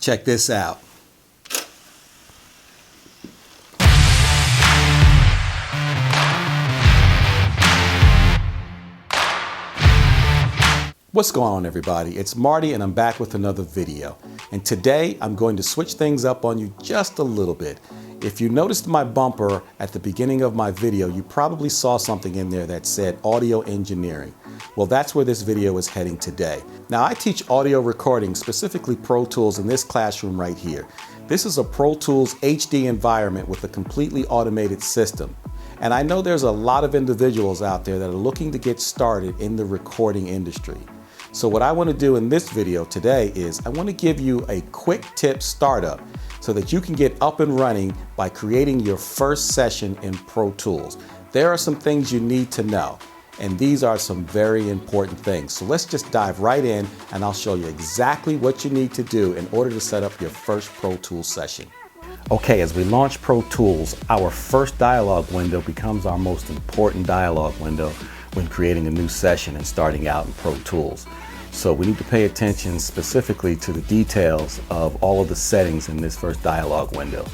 Check this out. What's going on, everybody? It's Marty and I'm back with another video. And today I'm going to switch things up on you just a little bit. If you noticed my bumper at the beginning of my video, you probably saw something in there that said audio engineering. Well, that's where this video is heading today. Now, I teach audio recording, specifically Pro Tools, in this classroom right here. This is a Pro Tools HD environment with a completely automated system. And I know there's a lot of individuals out there that are looking to get started in the recording industry. So what I want to do in this video today is I want to give you a quick tip startup so that you can get up and running by creating your first session in Pro Tools. There are some things you need to know, and these are some very important things. So let's just dive right in and I'll show you exactly what you need to do in order to set up your first Pro Tools session. Okay, as we launch Pro Tools, our first dialog window becomes our most important dialog window when creating a new session and starting out in Pro Tools. So we need to pay attention specifically to the details of all of the settings in this first dialog window.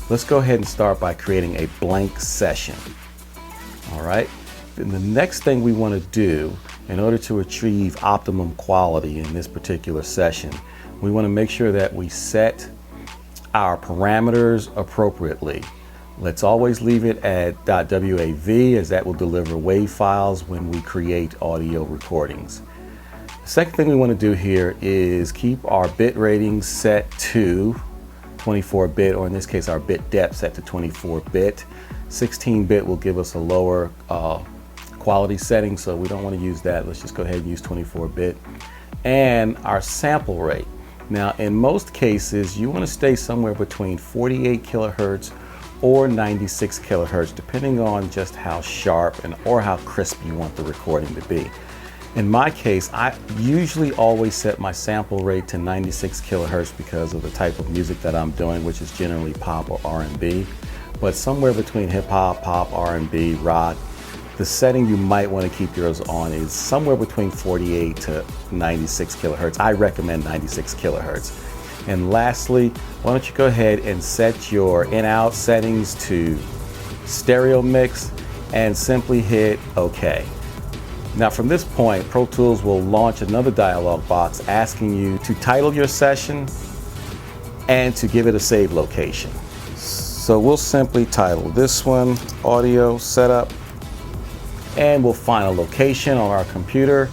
Let's go ahead and start by creating a blank session. All right, and the next thing we want to do in order to achieve optimum quality in this particular session, we want to make sure that we set our parameters appropriately. Let's always leave it at .wav, as that will deliver WAV files when we create audio recordings. The second thing we want to do here is keep our bit rating set to 24-bit, or in this case our bit depth set to 24-bit. 16-bit will give us a lower quality setting, so we don't want to use that. Let's just go ahead and use 24-bit. And our sample rate. Now, in most cases, you want to stay somewhere between 48 kilohertz or 96 kilohertz, depending on just how sharp or how crisp you want the recording to be. In my case, I usually always set my sample rate to 96 kilohertz because of the type of music that I'm doing, which is generally pop or R&B. But somewhere between hip hop, pop, R&B, rock, the setting you might want to keep yours on is somewhere between 48 to 96 kilohertz. I recommend 96 kilohertz. And lastly, why don't you go ahead and set your in-out settings to stereo mix and simply hit OK. Now from this point, Pro Tools will launch another dialog box asking you to title your session and to give it a save location. So we'll simply title this one Audio Setup, and we'll find a location on our computer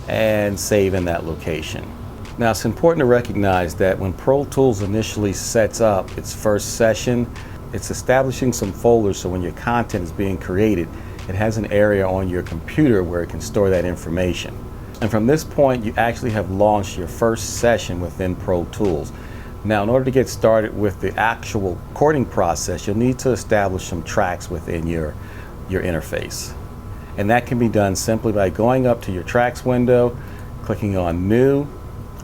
and save in that location. Now, it's important to recognize that when Pro Tools initially sets up its first session, it's establishing some folders, so when your content is being created, it has an area on your computer where it can store that information. And from this point, you actually have launched your first session within Pro Tools. Now, in order to get started with the actual recording process, you'll need to establish some tracks within your interface. And that can be done simply by going up to your tracks window, clicking on New,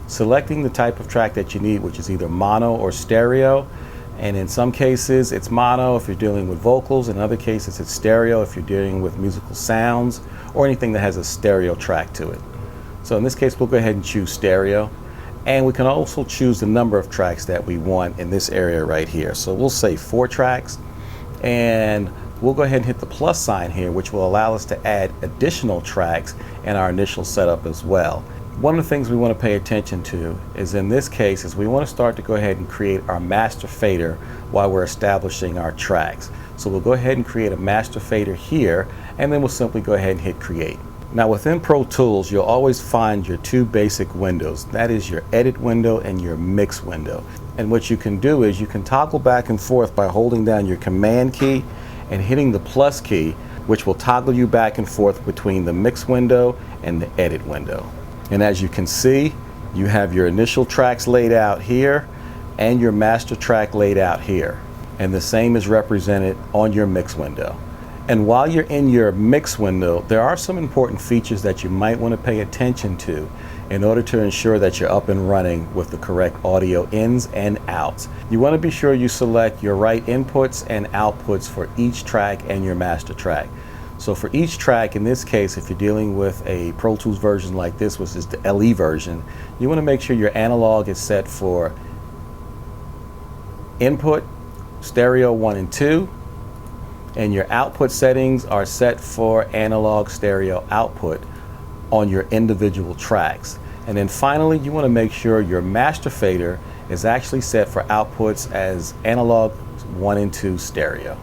selecting the type of track that you need, which is either mono or stereo. And in some cases it's mono if you're dealing with vocals. In other cases it's stereo if you're dealing with musical sounds or anything that has a stereo track to it. So in this case we'll go ahead and choose stereo. And we can also choose the number of tracks that we want in this area right here. So we'll say 4 tracks, and we'll go ahead and hit the plus sign here, which will allow us to add additional tracks in our initial setup as well. One of the things we want to pay attention to is, in this case, is we want to start to go ahead and create our master fader while we're establishing our tracks. So we'll go ahead and create a master fader here, and then we'll simply go ahead and hit create. Now within Pro Tools, you'll always find your 2 basic windows. That is your edit window and your mix window. And what you can do is you can toggle back and forth by holding down your command key and hitting the plus key, which will toggle you back and forth between the mix window and the edit window. And as you can see, you have your initial tracks laid out here and your master track laid out here. And the same is represented on your mix window. And while you're in your mix window, there are some important features that you might want to pay attention to in order to ensure that you're up and running with the correct audio ins and outs. You want to be sure you select your right inputs and outputs for each track and your master track. So for each track, in this case, if you're dealing with a Pro Tools version like this, which is the LE version, you want to make sure your analog is set for input, stereo 1 and 2, and your output settings are set for analog stereo output on your individual tracks. And then finally, you want to make sure your master fader is actually set for outputs as analog 1 and 2 stereo.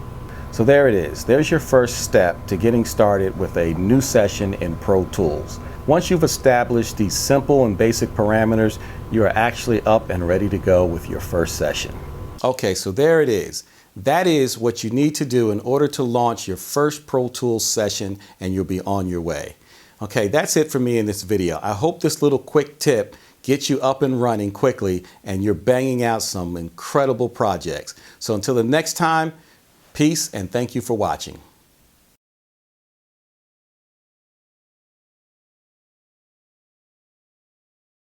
So there it is. There's your first step to getting started with a new session in Pro Tools. Once you've established these simple and basic parameters, you are actually up and ready to go with your first session. Okay, so there it is. That is what you need to do in order to launch your first Pro Tools session, and you'll be on your way. Okay, that's it for me in this video. I hope this little quick tip gets you up and running quickly and you're banging out some incredible projects. So until the next time, peace and thank you for watching.